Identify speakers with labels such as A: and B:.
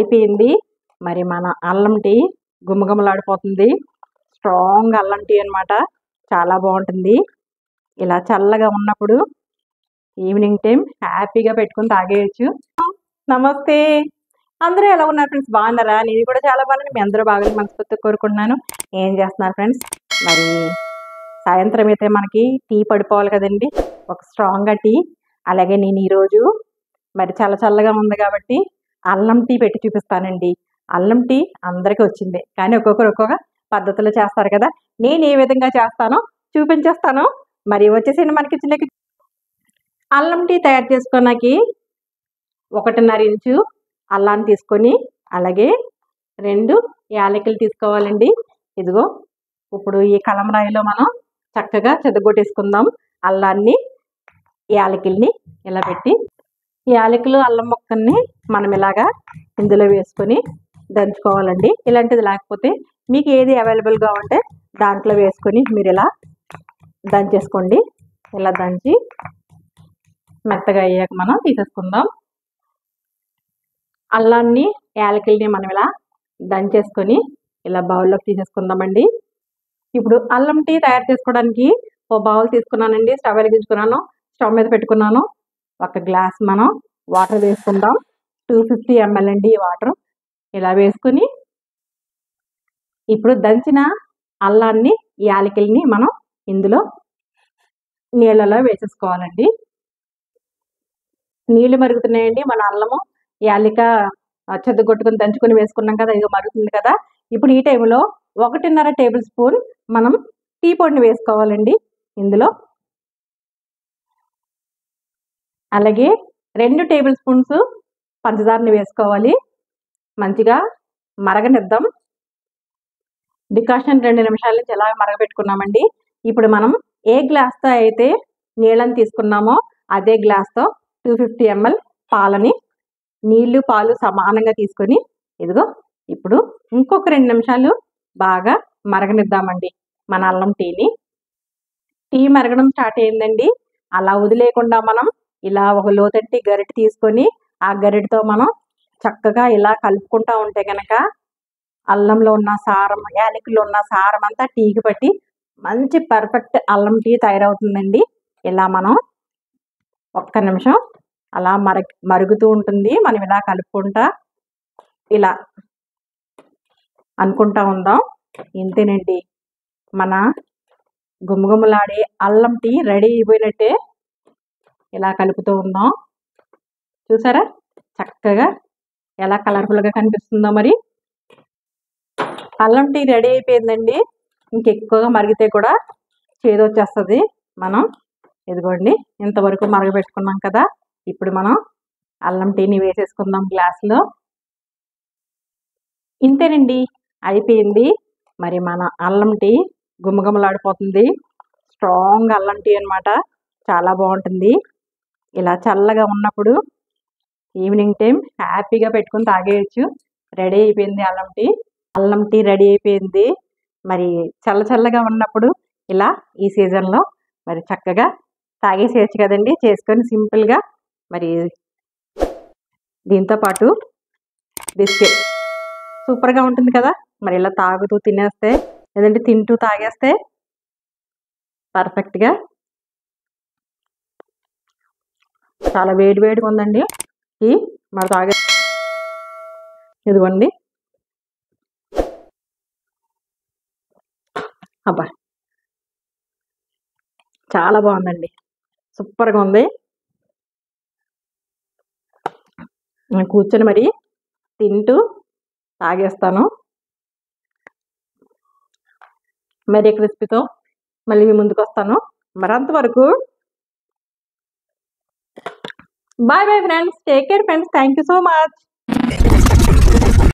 A: అయిపోయింది. మరి మన అల్లం టీ గుమగుమలాడిపోతుంది. స్ట్రాంగ్ అల్లం టీ అనమాట. చాలా బాగుంటుంది. ఇలా చల్లగా ఉన్నప్పుడు ఈవినింగ్ టైం హ్యాపీగా పెట్టుకుని తాగేయచ్చు. నమస్తే, అందరూ ఎలా ఉన్నారు ఫ్రెండ్స్? బాగున్నారా? నేను కూడా చాలా బాగున్నాను. మీ అందరూ బాగా మనస్ఫూర్తిగా కోరుకుంటున్నాను. ఏం చేస్తున్నారు ఫ్రెండ్స్? మరి సాయంత్రం అయితే మనకి టీ పడిపోవాలి కదండి, ఒక స్ట్రాంగ్గా టీ. అలాగే నేను ఈరోజు మరి చాలా చల్లగా ఉంది కాబట్టి అల్లం టీ పెట్టి చూపిస్తానండి. అల్లం టీ అందరికీ వచ్చిందే, కానీ ఒక్కొక్కరు ఒక్కొక్క పద్ధతిలో చేస్తారు కదా. నేను ఏ విధంగా చేస్తానో చూపించేస్తాను. మరి వచ్చేసి మనకి చిన్న అల్లం టీ తయారు చేసుకోవడానికి 1.5 ఇంచు అల్లాన్ని తీసుకొని, అలాగే 2 యాలకులు తీసుకోవాలండి. ఇదిగో ఇప్పుడు ఈ కలంరాయిలో మనం చక్కగా చెదగొట్టేసుకుందాం అల్లాన్ని, యాలకుల్ని ఇలా పెట్టి, యాలకులు అల్లం ముక్కల్ని మనం ఇలాగా ఇందులో వేసుకొని దంచుకోవాలండి. ఇలాంటిది లేకపోతే మీకు ఏది అవైలబుల్గా ఉంటే దాంట్లో వేసుకొని మీరు ఇలా దంచేసుకోండి. ఇలా దంచి మెత్తగా అయ్యాక మనం తీసేసుకుందాం. అల్లాన్ని యాలకుల్ని మనం ఇలా దంచేసుకొని ఇలా బౌల్లోకి తీసేసుకుందామండి. ఇప్పుడు అల్లం టీ తయారు చేసుకోవడానికి ఓ బౌల్ తీసుకున్నానండి. స్టవ్ వెలిగించుకున్నాను, స్టవ్ మీద పెట్టుకున్నాను. 1 గ్లాస్ మనం వాటర్ వేసుకుందాం. 250 ml అండి ఈ వాటర్. ఇలా వేసుకుని ఇప్పుడు దంచిన అల్లాన్ని, యాలకుల్ని మనం ఇందులో నీళ్ళలో వేసేసుకోవాలండి. నీళ్ళు మరుగుతున్నాయండి. మన అల్లము యాలిక చెద్దగొట్టుకుని దంచుకొని వేసుకున్నాం కదా, ఇది మరుగుతుంది కదా. ఇప్పుడు ఈ టైంలో 1.5 టేబుల్ స్పూన్ మనం టీ పొడిని వేసుకోవాలండి ఇందులో. అలాగే 2 టేబుల్ స్పూన్స్ పంచదారని వేసుకోవాలి. మంచిగా మరగనిద్దాం. డికాషన్ 2 నిమిషాల నుంచి ఎలా మరగబెట్టుకున్నామండి. ఇప్పుడు మనం ఏ గ్లాస్తో అయితే నీళ్ళని తీసుకున్నామో అదే గ్లాస్తో 250 ml పాలని, నీళ్లు పాలు సమానంగా తీసుకొని ఇదిగో ఇప్పుడు ఇంకొక 2 నిమిషాలు బాగా మరగనిద్దామండి మన అల్లం టీని. టీ మరగడం స్టార్ట్ అయిందండి. అలా వదిలేయకుండా మనం ఇలా ఒక లోతట్టి గరిటె తీసుకొని ఆ గరిటెతో మనం చక్కగా ఇలా కలుపుకుంటూ ఉంటే కనుక అల్లంలో ఉన్న సారం, యాలకుల్లో ఉన్న సారం అంతా టీకి పట్టి మంచి పర్ఫెక్ట్ అల్లం టీ తయారవుతుందండి. ఇలా మనం 1 నిమిషం అలా మరుగుతూ ఉంటుంది. మనం ఇలా కలుపుకుంటా ఇలా అనుకుంటా ఉందాం. ఇంతేనండి, మన గుమగుమలాడే అల్లం టీ రెడీ అయిపోయినట్టే. ఇలా కలుపుతూ ఉందాం. చూసారా చక్కగా ఎలా కలర్ఫుల్గా కనిపిస్తుందో. మరి అల్లం టీ రెడీ అయిపోయిందండి. ఇంకెక్కువగా మరిగితే కూడా చేదు వచ్చేస్తుంది. మనం ఇదిగోండి ఇంతవరకు మరగబెట్టుకున్నాం కదా. ఇప్పుడు మనం అల్లం టీని వేసేసుకుందాం గ్లాసులో. ఇంతేనండి, అయిపోయింది. మరి మన అల్లం టీ గుమగుమలాడిపోతుంది. స్ట్రాంగ్ అల్లం టీ అనమాట. చాలా బాగుంటుంది. ఇలా చల్లగా ఉన్నప్పుడు ఈవినింగ్ టైం హ్యాపీగా పెట్టుకుని తాగేయచ్చు. రెడీ అయిపోయింది అల్లం టీ. అల్లం టీ రెడీ అయిపోయింది. మరి చల్లగా ఉన్నప్పుడు ఇలా ఈ సీజన్లో మరి చక్కగా తాగేసేయచ్చు కదండి, చేసుకొని సింపుల్గా. మరి దీంతో పాటు బిస్కెట్ సూపర్గా ఉంటుంది కదా. మరి ఇలా తాగుతూ తినేస్తే, లేదంటే తింటూ తాగేస్తే పర్ఫెక్ట్గా. చాలా వేడిగా ఉందండి టీ. మరి తాగే ఇదిగోండి. అబ్బా చాలా బాగుందండి, సూపర్గా ఉంది. నేను కూర్చొని మరి తింటూ తాగేస్తాను. మరి క్రిస్పీతో మళ్ళీ మీ ముందుకు వస్తాను. మరి అంతవరకు bye bye friends. Take care friends. Thank you so much.